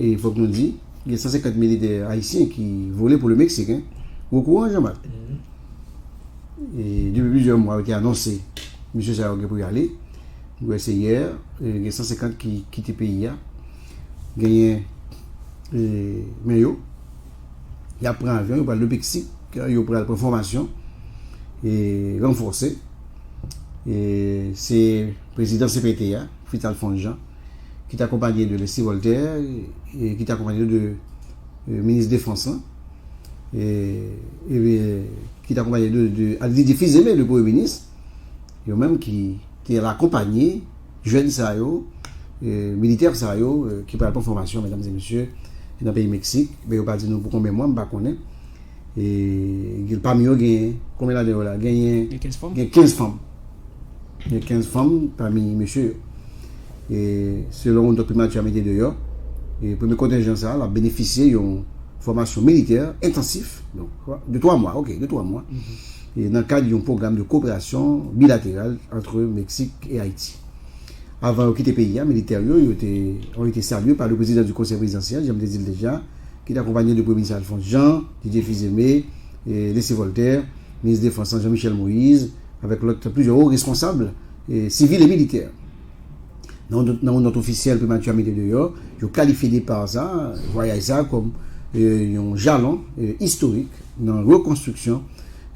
et il faut que nous disions, il y a 150 militaires haïtiens qui volaient pour le Mexique. Hein. Au courant, Jean-Marc. Et depuis plusieurs mois, il a été annoncé, M. Sarogé pour y aller. C'est hier, il y a 150 qui quittent le pays. Il y a il a pris un avion, il parle le Mexique, il a pris la formation et renforcé. Et c'est le président CPTA, Fital Fonjean, qui est accompagné de Leslie Voltaire et qui est accompagné de ministre de Défense. Et qui est accompagné de Didier Fils-Aimé, le Premier ministre, et même qui a accompagné jeunes Sayo, militaires Sayo, qui parlent pour formation, mesdames et messieurs, dans le pays Mexique. Mais on va dire nous pour combien de mois, je ne sais pas. Et parmi eux, il y a combien de là? Il y a 15 femmes. Il y a 15 femmes. Il y a 15 femmes parmi messieurs. Et selon le document que tu as mis dehors, le premier contingent ça a bénéficié d'une formation militaire intensive, donc, de 3 mois, ok, de 3 mois. Et dans le cadre d'un programme de coopération bilatérale entre Mexique et Haïti. Avant de quitter le pays, les militaires ont été salués par le président du conseil présidentiel, j'aime le dire déjà, qui est accompagné du premier ministre Alphonse Jean, Didier Fils-Aimé, Leslie Voltaire, ministre de la Défense Jean-Michel Moïse, avec plusieurs hauts responsables civils et militaires. Dans notre officiel primature de dehors, je qualifie par ça, voyez ça comme un jalon historique dans la reconstruction,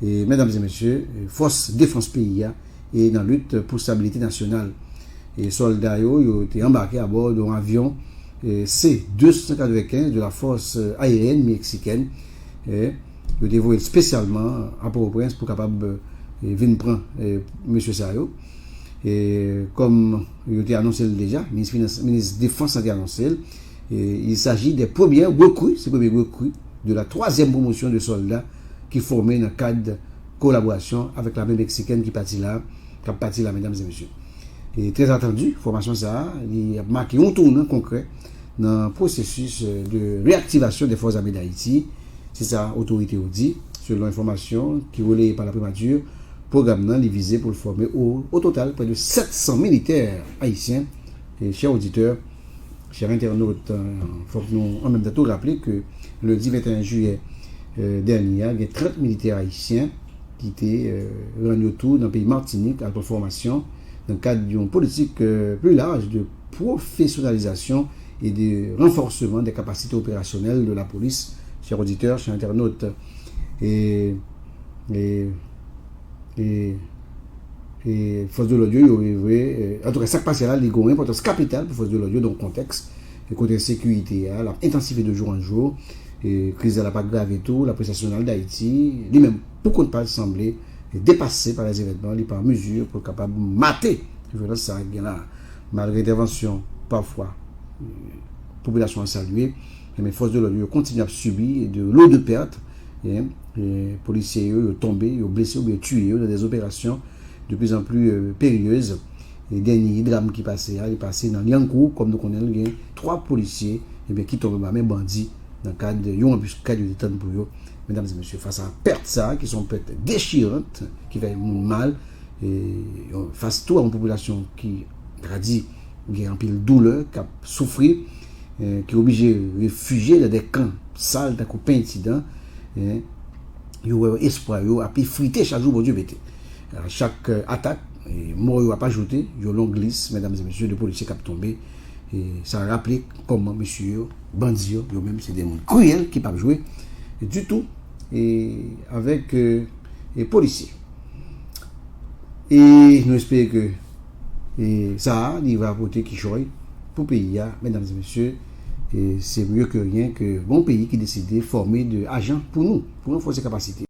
et, mesdames et messieurs, force défense pays et dans la lutte pour la stabilité nationale. Et soldats ont été embarqués à bord d'un avion C-295 de la force aérienne mexicaine. Ils ont été volés spécialement à Port-au-Prince pour capable venir prendre M. Sayo. Et comme il a été annoncé déjà, le ministre de la Défense a été annoncé, il s'agit des premiers recrues de la 3e promotion de soldats qui formaient dans le cadre de collaboration avec l'armée mexicaine qui partit là, mesdames et messieurs. Et très attendu, formation ça, il a marqué un tournant concret dans le processus de réactivation des forces armées d'Haïti. C'est ça, l'autorité a dit, selon l'information qui est relayée par la primature, programme est visé pour le former au total près de 700 militaires haïtiens. Et chers auditeurs, chers internautes, il faut que nous en même temps rappeler que le 21 juillet dernier, il y a 30 militaires haïtiens qui étaient rendus autour dans le pays Martinique à la formation dans le cadre d'une politique plus large de professionnalisation et de renforcement des capacités opérationnelles de la police, chers auditeurs, chers internautes. Et Force de l'Audio, en tout cas, ça passe là, il y a une importance capitale pour Force de l'Audio dans le contexte, le contexte sécurité, l'a intensifié de jour en jour, et crise de la PAC grave et tout, la prestation nationale d'Haïti, lui-même, pourquoi ne pas sembler dépassé par les événements, il n'est pas en mesure pour être capable de mater. Ça, malgré l'intervention, parfois, la population a salué, mais Force de l'Audio continue à subir de l'eau de perte. Les policiers ont tombé, ont blessé, ont tué dans des opérations de plus en plus périlleuses. Les derniers drames qui passaient, ils passaient dans Liancourt, comme nous connaissons, il y a 3 policiers qui tombent dans même bandits dans le cadre d'une embuscade de détente pour eux. Mesdames et messieurs, face à la perte, ça, qui sont pertes déchirantes, qui fait mal, et face à toute une population qui radie, qui a un peu de douleur, qui a souffert, qui est obligé de réfugier dans des camps sales, d'un copain incident, il y a espoir, il y a frité chaque jour, bon Dieu, à chaque attaque, mort n'a pas ajouté, il y a une longue glisse, mesdames et messieurs, de policiers qui ont tombé, et ça a rappelé comment, monsieur, bandits, même, c'est des gens cruels qui ne peuvent pas jouer du tout, et avec les policiers. Et nous espérons que ça, il va apporter qui choisit pour le pays, mesdames et messieurs. Et c'est mieux que rien que bon pays qui décide de former des agents pour nous forcer capacité.